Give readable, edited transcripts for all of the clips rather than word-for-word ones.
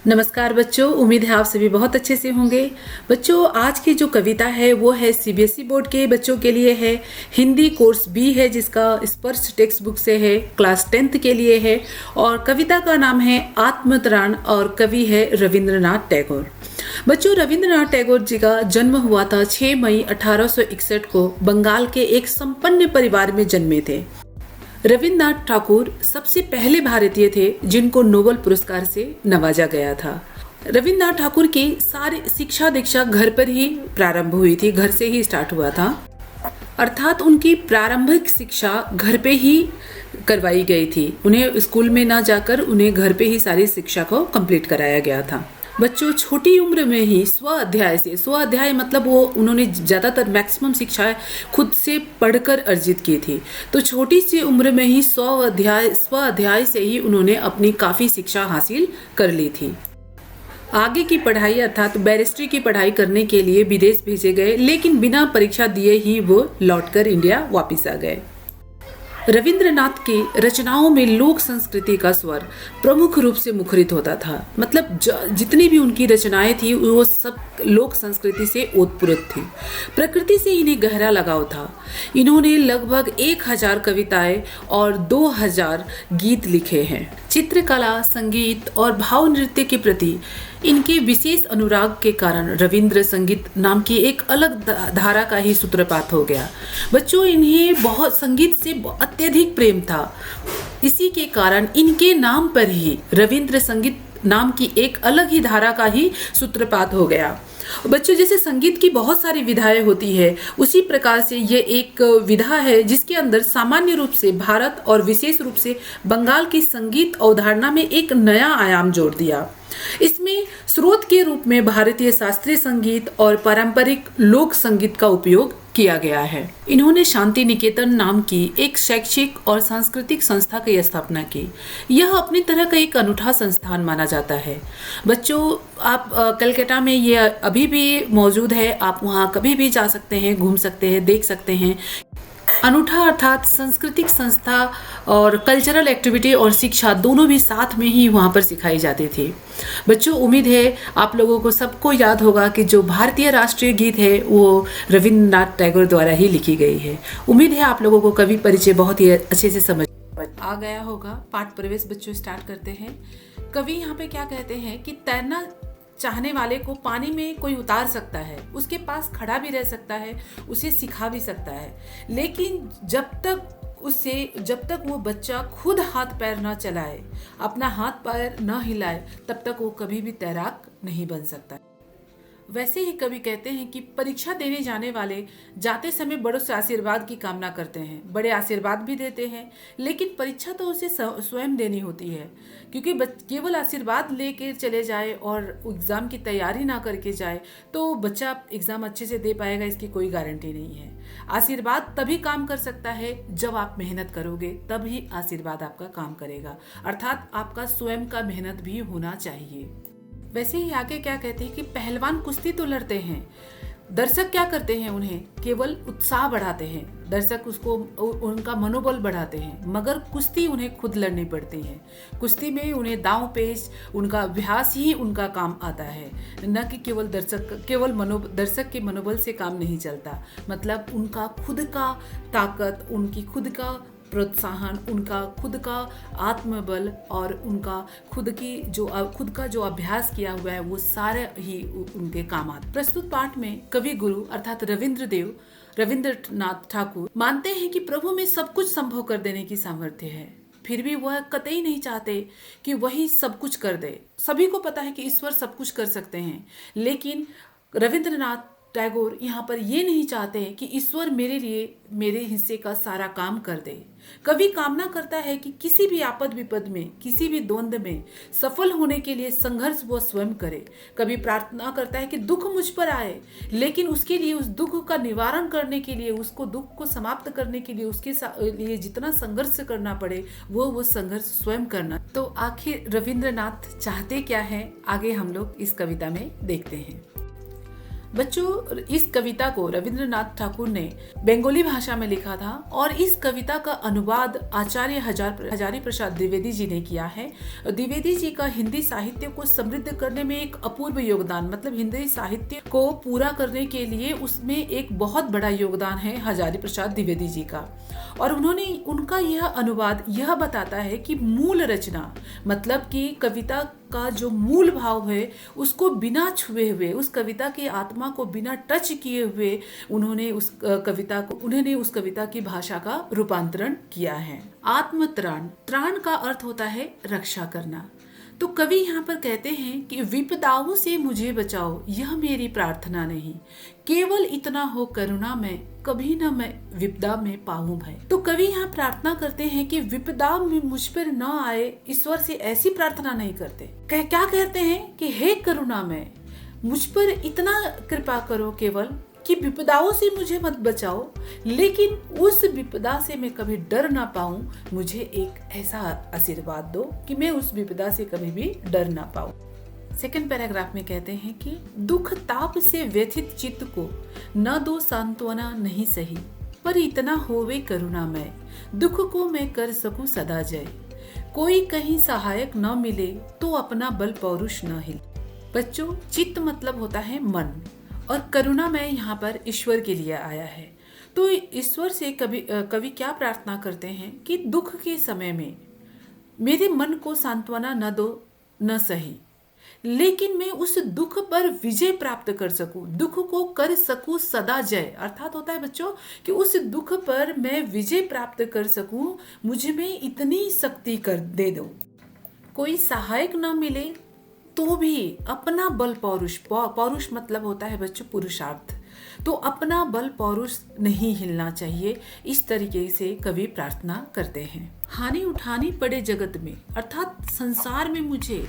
नमस्कार बच्चों, उम्मीद है आप सभी बहुत अच्छे से होंगे। बच्चों, आज की जो कविता है वो है सीबीएसई बोर्ड के बच्चों के लिए है। हिंदी कोर्स बी है जिसका स्पर्श टेक्स्ट बुक से है, क्लास 10th के लिए है। और कविता का नाम है आत्मतरण और कवि है रविंद्रनाथ टैगोर। बच्चों, रविंद्रनाथ टैगोर जी का जन्म हुआ था 6 मई 1861 को बंगाल के एक संपन्न परिवार में जन्मे थे। रविन्द्रनाथ ठाकुर सबसे पहले भारतीय थे जिनको नोबेल पुरस्कार से नवाजा गया था। रविन्द्रनाथ ठाकुर की सारी शिक्षा दीक्षा घर पर ही प्रारंभ हुई थी, घर से ही स्टार्ट हुआ था। अर्थात उनकी प्रारंभिक शिक्षा घर पे ही करवाई गई थी। उन्हें स्कूल में ना जाकर उन्हें घर पे ही सारी शिक्षा को कंप्लीट कराया गया था। बच्चों, छोटी उम्र में ही स्व अध्याय मतलब वो उन्होंने ज़्यादातर मैक्सिमम शिक्षा खुद से पढ़कर अर्जित की थी। तो छोटी सी उम्र में ही स्व अध्याय से ही उन्होंने अपनी काफ़ी शिक्षा हासिल कर ली थी। आगे की पढ़ाई अर्थात बैरिस्ट्री की पढ़ाई करने के लिए विदेश भेजे गए, लेकिन बिना परीक्षा दिए ही वो लौटकर इंडिया वापस आ गए। रविंद्रनाथ की रचनाओं में लोक संस्कृति का स्वर प्रमुख रूप से मुखरित होता था। मतलब जितनी भी उनकी रचनाएं थी वो सब लोक संस्कृति से ओतप्रोत थी। प्रकृति से इन्हें गहरा लगाव था। इन्होंने लगभग 1000 कविताएं और 2000 गीत लिखे हैं। चित्रकला, संगीत और भाव नृत्य के प्रति इनके विशेष अनुराग के कारण रविंद्र संगीत नाम की एक अलग धारा का ही सूत्रपात हो गया। बच्चों, इन्हें बहुत संगीत से अत्यधिक प्रेम था। इसी के कारण इनके नाम पर ही रविंद्र संगीत नाम की एक अलग ही धारा का ही सूत्रपात हो गया। बच्चों, जैसे संगीत की बहुत सारी विधाएं होती है, उसी प्रकार से ये एक विधा है जिसके अंदर सामान्य रूप से भारत और विशेष रूप से बंगाल की संगीत अवधारणा में एक नया आयाम जोड़ दिया। इसमें स्रोत के रूप में भारतीय शास्त्रीय संगीत और पारंपरिक लोक संगीत का उपयोग किया गया है। इन्होंने शांति निकेतन नाम की एक शैक्षिक और सांस्कृतिक संस्था की स्थापना की। यह अपनी तरह का एक अनूठा संस्थान माना जाता है। बच्चों, आप कलकत्ता में ये अभी भी मौजूद है। आप वहाँ कभी भी जा सकते हैं, घूम सकते हैं, देख सकते हैं। अनूठा अर्थात सांस्कृतिक संस्था और कल्चरल एक्टिविटी और शिक्षा दोनों भी साथ में ही वहाँ पर सिखाई जाती थी। बच्चों, उम्मीद है आप लोगों को सबको याद होगा कि जो भारतीय राष्ट्रीय गीत है वो रविंद्रनाथ टैगोर द्वारा ही लिखी गई है। उम्मीद है आप लोगों को कवि परिचय बहुत ही अच्छे से समझ आ गया होगा। पाठ प्रवेश बच्चों स्टार्ट करते हैं। कवि यहाँ पे क्या कहते हैं कि तैरना चाहने वाले को पानी में कोई उतार सकता है, उसके पास खड़ा भी रह सकता है, उसे सिखा भी सकता है, लेकिन जब तक वो बच्चा खुद हाथ पैर न चलाए, अपना हाथ पैर न हिलाए, तब तक वो कभी भी तैराक नहीं बन सकता। वैसे ही कवि कहते हैं कि परीक्षा देने जाने वाले जाते समय बड़ों से आशीर्वाद की कामना करते हैं, बड़े आशीर्वाद भी देते हैं, लेकिन परीक्षा तो उसे स्वयं देनी होती है। क्योंकि केवल आशीर्वाद लेकर चले जाए और एग्ज़ाम की तैयारी ना करके जाए तो बच्चा एग्ज़ाम अच्छे से दे पाएगा, इसकी कोई गारंटी नहीं है। आशीर्वाद तभी काम कर सकता है जब आप मेहनत करोगे, तभी आशीर्वाद आपका काम करेगा। अर्थात आपका स्वयं का मेहनत भी होना चाहिए। वैसे ही आगे क्या कहते हैं कि पहलवान कुश्ती तो लड़ते हैं, दर्शक क्या करते हैं, उन्हें केवल उत्साह बढ़ाते हैं, दर्शक उसको उनका मनोबल बढ़ाते हैं, मगर कुश्ती उन्हें खुद लड़नी पड़ती है। कुश्ती में उन्हें दांव पेच, उनका अभ्यास ही उनका काम आता है, न कि केवल दर्शक के मनोबल से काम नहीं चलता। मतलब उनका खुद का ताकत, उनकी खुद का प्रोत्साहन, उनका खुद का आत्मबल और उनका खुद का जो अभ्यास किया हुआ है वो सारे ही उनके काम आते। प्रस्तुत पाठ में कवि गुरु अर्थात रविंद्रनाथ ठाकुर मानते हैं कि प्रभु में सब कुछ संभव कर देने की सामर्थ्य है, फिर भी वह कतई नहीं चाहते कि वही सब कुछ कर दे। सभी को पता है कि ईश्वर सब कुछ कर सकते हैं, लेकिन रविंद्रनाथ टैगोर यहाँ पर ये नहीं चाहते कि ईश्वर मेरे लिए मेरे हिस्से का सारा काम कर दे। कवि कामना करता है कि किसी भी आपद विपद में, किसी भी द्वंद्व में सफल होने के लिए संघर्ष वो स्वयं करे। कवि प्रार्थना करता है कि दुख मुझ पर आए, लेकिन उसके लिए, उस दुख का निवारण करने के लिए, उसको दुख को समाप्त करने के लिए उसके लिए जितना संघर्ष करना पड़े वो संघर्ष स्वयं करना। तो आखिर रविंद्रनाथ चाहते क्या है, आगे हम लोग इस कविता में देखते हैं। बच्चों, इस कविता को रविंद्रनाथ ठाकुर ने बंगाली भाषा में लिखा था और इस कविता का अनुवाद आचार्य हजारी प्रसाद द्विवेदी जी ने किया है। द्विवेदी जी का हिंदी साहित्य को समृद्ध करने में एक अपूर्व योगदान, मतलब हिंदी साहित्य को पूरा करने के लिए उसमें एक बहुत बड़ा योगदान है हजारी प्रसाद द्विवेदी जी का। और उनका यह अनुवाद यह बताता है कि मूल रचना, मतलब कि कविता का जो मूल भाव है उसको बिना छुए हुए, उस कविता की आत्मा को बिना टच किए हुए उन्होंने उस कविता की भाषा का रूपांतरण किया है। आत्मत्राण, त्राण का अर्थ होता है रक्षा करना। तो कवि यहाँ पर कहते हैं कि विपदाओं से मुझे बचाओ, यह मेरी प्रार्थना नहीं, केवल इतना हो करुणा में, कभी न मैं विपदा में पाऊं भय। तो कवि यहाँ प्रार्थना करते हैं कि विपदा में मुझ पर न आए, ईश्वर से ऐसी प्रार्थना नहीं करते। क्या कहते हैं कि हे करुणा में मुझ पर इतना कृपा करो केवल कि विपदाओं से मुझे मत बचाओ, लेकिन उस विपदा से मैं कभी डर ना पाऊं, मुझे एक ऐसा आशीर्वाद दो कि मैं उस विपदा से कभी भी डर ना पाऊं। सेकंड पैराग्राफ में कहते हैं कि दुख ताप से व्यथित चित्त को न दो सांत्वना नहीं सही, पर इतना होवे करुणा में, दुख को मैं कर सकूं सदा जय, कोई कहीं सहायक न मिले तो अपना बल पौरुष न हिल। बच्चों, चित्त मतलब होता है मन, और करुणा में यहाँ पर ईश्वर के लिए आया है। तो ईश्वर से कवि क्या प्रार्थना करते हैं कि दुख के समय में मेरे मन को सांत्वना न दो न सही, लेकिन मैं उस दुख पर विजय प्राप्त कर सकूं, दुख को कर सकूं सदा जय। अर्थात होता है बच्चों कि उस दुख पर मैं विजय प्राप्त कर सकूं, मुझ में इतनी शक्ति कर दे दो, कोई सहायक न मिले तो भी अपना बल पौरुष, पौरुष मतलब होता है बच्चों पुरुषार्थ, तो अपना बल पौरुष नहीं हिलना चाहिए। इस तरीके से कवि प्रार्थना करते हैं। हानि उठानी पड़े जगत में, अर्थात संसार में मुझे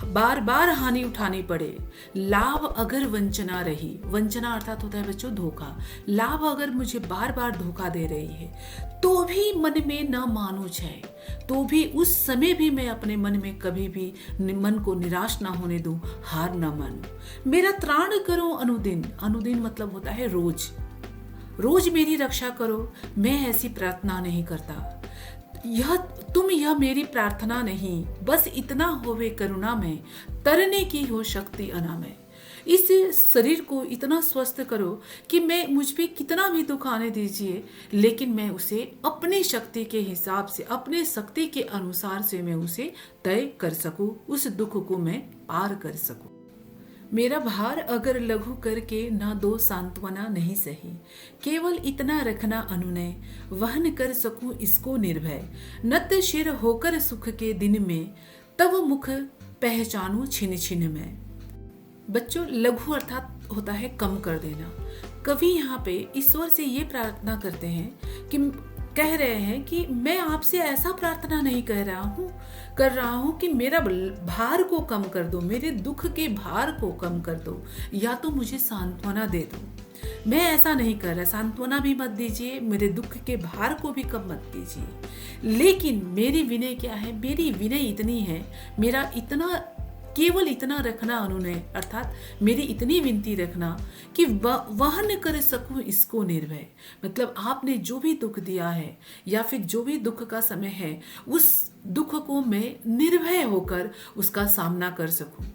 बार बार हानि उठानी पड़े, लाभ अगर वंचना रही, वंचना अर्थात होता है बच्चों धोखा, लाभ अगर मुझे बार बार धोखा दे रही है तो भी मन में न मानो है, तो भी उस समय भी मैं अपने मन में कभी भी मन को निराश ना होने दूं, हार न मानूं। मेरा त्राण करो अनुदिन, अनुदिन मतलब होता है रोज, रोज मेरी रक्षा करो, मैं ऐसी प्रार्थना नहीं करता, यह मेरी प्रार्थना नहीं, बस इतना होवे करुणा में, तरने की हो शक्ति अनामय। इस शरीर को इतना स्वस्थ करो कि मुझ पे कितना भी दुख आने दीजिए, लेकिन मैं उसे अपनी शक्ति के हिसाब से, अपने शक्ति के अनुसार से मैं उसे तय कर सकूं, उस दुख को मैं पार कर सकूं। मेरा भार अगर लघु करके ना दो सांत्वना नहीं सही, केवल इतना रखना अनुनय, वहन कर सकूं इसको निर्भय, नत शिर होकर सुख के दिन में, तब मुख पहचानूं छिन छिन में। बच्चों, लघु अर्थात होता है कम कर देना। कवि यहाँ पे ईश्वर से ये प्रार्थना करते हैं कि कह रहे हैं कि मैं आपसे ऐसा प्रार्थना नहीं कर रहा हूँ कि मेरा भार को कम कर दो, मेरे दुख के भार को कम कर दो, या तो मुझे सांत्वना दे दो। मैं ऐसा नहीं कर रहा, सांत्वना भी मत दीजिए, मेरे दुख के भार को भी कम मत कीजिए, लेकिन मेरी विनय क्या है, मेरी विनय इतनी है, मेरा इतना केवल इतना रखना अनुनय, अर्थात मेरी इतनी विनती रखना कि वहन कर सकूं इसको निर्भय, मतलब आपने जो भी दुख दिया है या फिर जो भी दुख का समय है, उस दुख को मैं निर्भय होकर उसका सामना कर सकूं।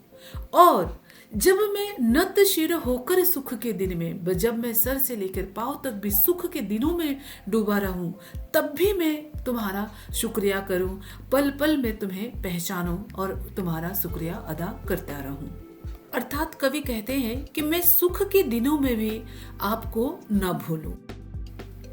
और जब मैं नत शिर होकर सुख के दिन में, जब मैं सर से लेकर पांव तक भी सुख के दिनों में डूबा रहूं, तब भी मैं तुम्हारा शुक्रिया करूं, पल पल में तुम्हें पहचानूं और तुम्हारा शुक्रिया अदा करता रहूं। अर्थात कवि कहते हैं कि मैं सुख के दिनों में भी आपको न भूलूं।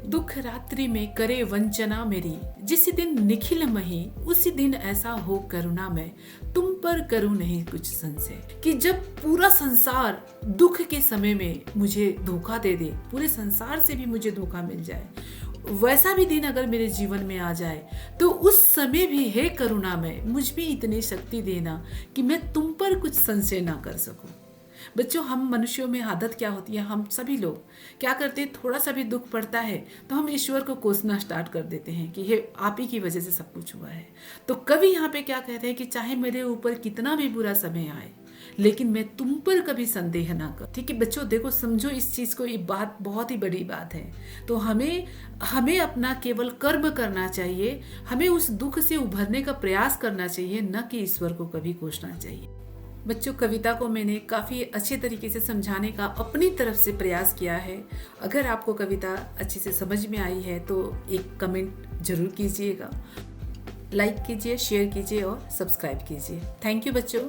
दुख रात्रि में करे वंचना मेरी, जिस दिन निखिल मही, उसी दिन ऐसा हो करुणा में, तुम पर करूं नहीं कुछ संशय। कि जब पूरा संसार दुख के समय में मुझे धोखा दे दे, पूरे संसार से भी मुझे धोखा मिल जाए, वैसा भी दिन अगर मेरे जीवन में आ जाए, तो उस समय भी हे करुणा में मुझ में इतनी शक्ति देना कि मैं तुम पर कुछ संशय ना कर सकूं। बच्चों, हम मनुष्यों में आदत क्या होती है, हम सभी लोग क्या करते हैं, थोड़ा सा भी दुख पड़ता है तो हम ईश्वर को कोसना स्टार्ट कर देते हैं कि ये आप ही की वजह से सब कुछ हुआ है। तो कवि यहाँ पे क्या कहते हैं कि चाहे मेरे ऊपर कितना भी बुरा समय आए, लेकिन मैं तुम पर कभी संदेह ना कर। ठीक है बच्चों, देखो समझो इस चीज को, ये बात बहुत ही बड़ी बात है। तो हमें अपना केवल कर्म करना चाहिए, हमें उस दुख से उभरने का प्रयास करना चाहिए, न कि ईश्वर को कभी कोसना चाहिए। बच्चों, कविता को मैंने काफ़ी अच्छे तरीके से समझाने का अपनी तरफ से प्रयास किया है। अगर आपको कविता अच्छे से समझ में आई है तो एक कमेंट जरूर कीजिएगा, लाइक कीजिए, शेयर कीजिए और सब्सक्राइब कीजिए। थैंक यू बच्चों।